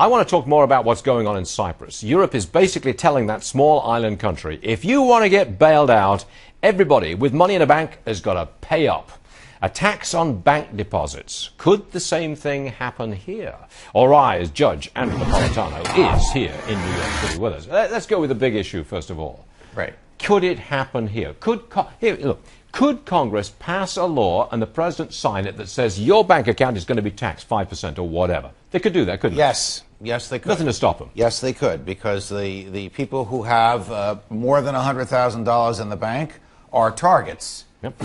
I want to talk more about what's going on in Cyprus. Europe is basically telling that small island country, if you want to get bailed out, everybody with money in a bank has got to pay up. A tax on bank deposits. Could the same thing happen here? All right, Judge Andrew Napolitano is here in New York City with us. Let's go with the big issue first of all. Right. Could it happen here? Could Congress pass a law and the president sign it that says your bank account is going to be taxed 5% or whatever? They could do that, couldn't they? Yes, they could. Nothing to stop them. Yes, they could, because the people who have more than $100,000 in the bank are targets. Yep.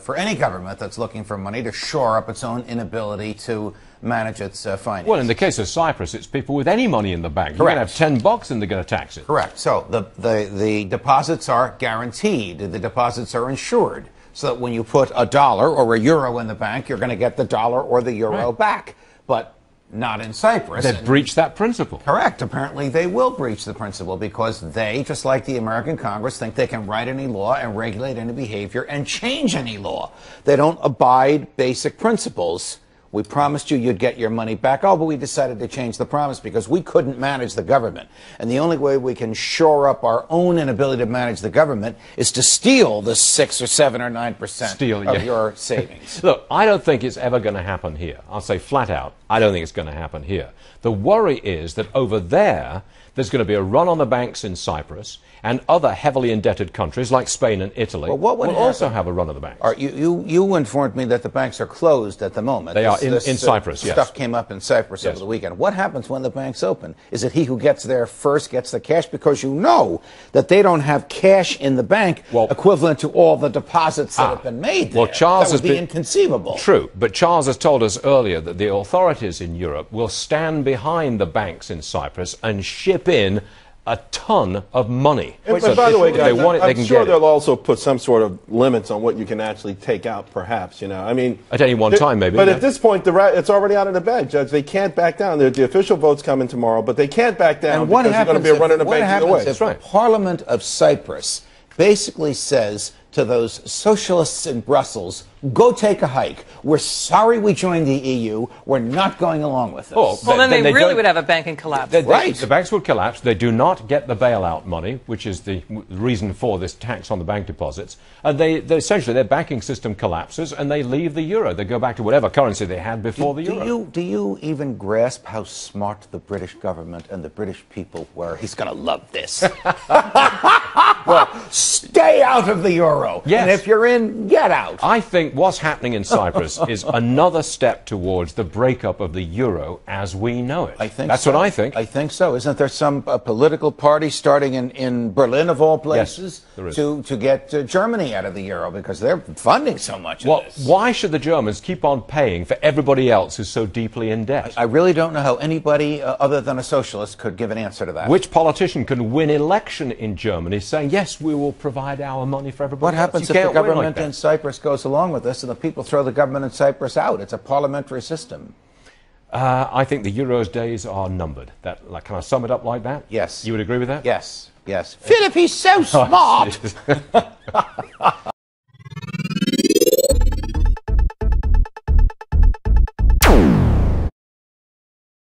For any government that's looking for money to shore up its own inability to manage its finances. Well, in the case of Cyprus, it's people with any money in the bank. You're going to have $10 and they're going to tax it. Correct. So the deposits are guaranteed. The deposits are insured, so that when you put $1 or €1 in the bank, you're going to get the dollar or the euro back. But not in Cyprus. They've breached that principle. Correct. Apparently they will breach the principle because they, just like the American Congress, think they can write any law and regulate any behavior and change any law. They don't abide basic principles. We promised you you'd get your money back. Oh, but we decided to change the promise because we couldn't manage the government. And the only way we can shore up our own inability to manage the government is to steal the 6 or 7 or 9% of your savings. Look, I don't think it's ever going to happen here. I'll say flat out, I don't think it's going to happen here. The worry is that over there's going to be a run on the banks in Cyprus, and other heavily indebted countries like Spain and Italy will also have a run on the banks. You informed me that the banks are closed at the moment. They are in Cyprus, yes. Stuff came up in Cyprus over the weekend. What happens when the banks open? Is it he who gets there first gets the cash? Because you know that they don't have cash in the bank equivalent to all the deposits that have been made there. Well, Charles that would be inconceivable. True, but Charles has told us earlier that the authorities in Europe will stand behind the banks in Cyprus and ship in a ton of money. And by the way, guys, I'm sure they'll also put some sort of limits on what you can actually take out, perhaps, you know. I mean, at any one time, maybe. But at this point, it's already out of the bag, Judge. They can't back down. The official vote's coming tomorrow, but they can't back down because there's going to be a run in the bank either way. If the Parliament of Cyprus basically says to those socialists in Brussels, go take a hike. We're sorry we joined the EU. We're not going along with this. Well, then they really would have a banking collapse. Right. The banks would collapse. They do not get the bailout money, which is the reason for this tax on the bank deposits. And essentially, their banking system collapses and they leave the euro. They go back to whatever currency they had before the euro. Do you even grasp how smart the British government and the British people were? He's going to love this. Well, stay out of the euro. Yes. And if you're in, get out. I think what's happening in Cyprus is another step towards the breakup of the euro as we know it. That's what I think. I think so. Isn't there some political party starting in Berlin, of all places, to get Germany out of the euro because they're funding so much of this? Why should the Germans keep on paying for everybody else who's so deeply in debt? I really don't know how anybody other than a socialist could give an answer to that. Which politician can win election in Germany saying, yes, we will provide our money for everybody What happens if the government in Cyprus goes along with this and the people throw the government in Cyprus out? It's a parliamentary system. I think the euro's days are numbered. Can I sum it up like that? Yes. You would agree with that? Yes. Yes. Philip, he's so smart.